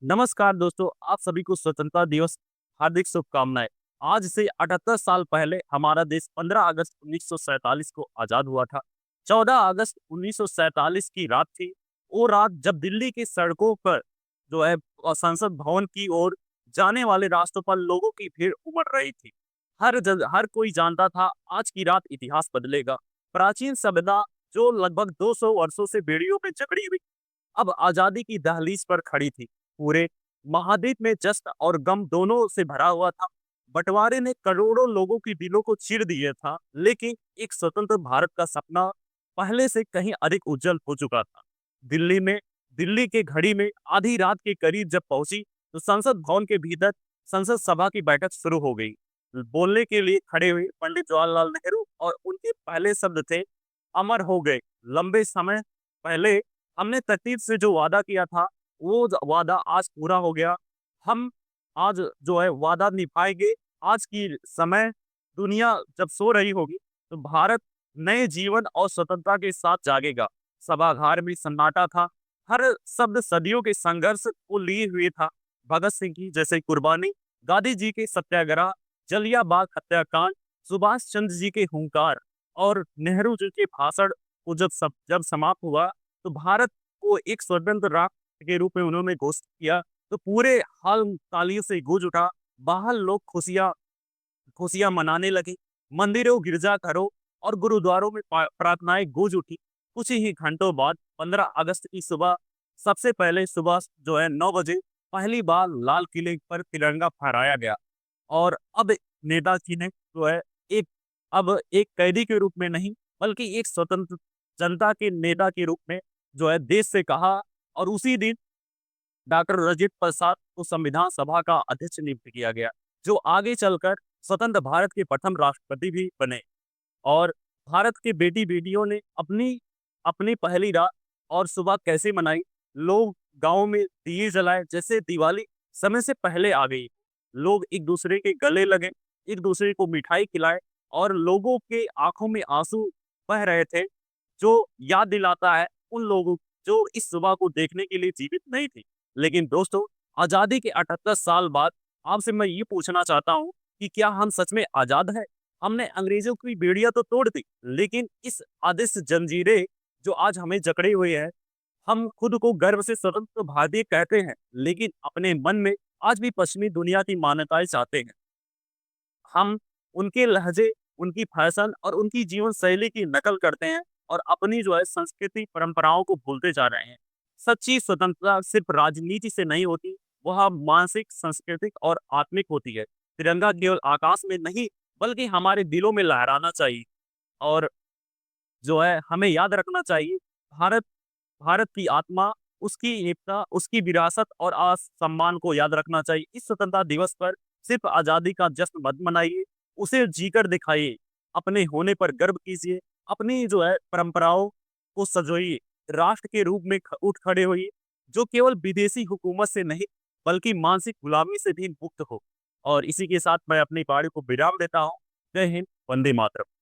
नमस्कार दोस्तों, आप सभी को स्वतंत्रता दिवस हार्दिक शुभकामनाएं। आज से 78 साल पहले हमारा देश 15 अगस्त 1947 को आजाद हुआ था। 14 अगस्त 1947 की रात थी। वो रात जब दिल्ली की सड़कों पर संसद भवन की ओर जाने वाले रास्तों पर लोगों की भीड़ उमड़ रही थी। हर कोई जानता था आज की रात इतिहास बदलेगा। प्राचीन सभ्यता जो लगभग 200 वर्षों से बेड़ियों में जकड़ी हुई अब आजादी की दहलीज पर खड़ी थी। पूरे महाद्वीप में जश्न और गम दोनों से भरा हुआ था। बंटवारे ने करोड़ों लोगों की दिलों को चीर दिया था, लेकिन एक स्वतंत्र भारत का सपना पहले से कहीं अधिक उज्जवल हो चुका था। दिल्ली में दिल्ली के घड़ी में आधी रात के करीब जब पहुंची, तो संसद भवन के भीतर संसद सभा की बैठक शुरू हो गई। बोलने के लिए खड़े हुए पंडित जवाहरलाल नेहरू और उनके पहले शब्द थे, अमर हो गए। लंबे समय पहले हमने तरतीब से जो वादा किया था, वो वादा आज पूरा हो गया। हम आज वादा निभाएंगे। आज की समय दुनिया जब सो रही होगी, तो भारत नए जीवन और स्वतंत्रता के साथ जागेगा। सभागार में सन्नाटा था। हर शब्द सदियों के संघर्ष को लिए हुए था। भगत सिंह की जैसे कुर्बानी, गांधी जी के सत्याग्रह, जलिया बाग हत्याकांड, सुभाष चंद्र जी के हुंकार और नेहरू जी के भाषण को जब समाप्त हुआ, तो भारत को एक स्वतंत्र राष्ट्र के रूप में उन्होंने घोषित किया, तो पूरे हाल तालियों से गूंज उठा। बाहर लोग खुशियां खुशियां मनाने लगे। मंदिरों, गिरजाघरों और गुरुद्वारों में प्रार्थनाएं गूंज उठी। कुछ ही घंटों बाद 15 अगस्त की सुबह सबसे पहले सुबह 9 बजे पहली बार लाल किले पर तिरंगा फहराया गया। और अब नेताजी ने एक अब एक कैदी के रूप में नहीं, बल्कि एक स्वतंत्र जनता के नेता के रूप में देश से कहा। और उसी दिन डॉक्टर राजेंद्र प्रसाद को संविधान सभा का अध्यक्ष नियुक्त किया गया, जो आगे चलकर स्वतंत्र भारत के प्रथम राष्ट्रपति भी बने। और भारत के बेटी बेटियों ने अपनी अपनी पहली रात और सुबह कैसे मनाई। लोग गांव में दिए जलाए जैसे दिवाली समय से पहले आ गई। लोग एक दूसरे के गले लगे, एक दूसरे को मिठाई खिलाए, और लोगों के आंखों में आंसू बह रहे थे, जो याद दिलाता है उन लोगों जो इस सुबह को देखने के लिए जीवित नहीं थे। लेकिन दोस्तों, आजादी के 78 साल बाद आपसे मैं ये पूछना चाहता हूँ कि क्या हम सच में आजाद हैं? हमने अंग्रेजों की बेड़ियां तो तोड़ दी, लेकिन इस आदेश जंजीरें जो आज हमें जकड़े हुए हैं। हम खुद को गर्व से स्वतंत्र भारतीय कहते हैं, लेकिन अपने मन में आज भी पश्चिमी दुनिया की मान्यताएं चाहते हैं। हम उनके लहजे, उनकी फैशन और उनकी जीवन शैली की नकल करते हैं, और अपनी संस्कृति परंपराओं को भूलते जा रहे हैं। सच्ची स्वतंत्रता सिर्फ राजनीति से नहीं होती, वह मानसिक, सांस्कृतिक और आत्मिक होती है। तिरंगा केवल आकाश में नहीं, बल्कि हमारे दिलों में लहराना चाहिए। और हमें याद रखना चाहिए, भारत भारत की आत्मा, उसकी एकता, उसकी विरासत और सम्मान को याद रखना चाहिए। इस स्वतंत्रता दिवस पर सिर्फ आजादी का जश्न मत मनाइए, उसे जीकर दिखाइए। अपने होने पर गर्व कीजिए। अपनी परंपराओं को सजोइए। राष्ट्र के रूप में उठ खड़े होइए, जो केवल विदेशी हुकूमत से नहीं, बल्कि मानसिक गुलामी से भी मुक्त हो। और इसी के साथ मैं अपनी पारी को विराम देता हूँ। जय हिंद, वंदे मातरम।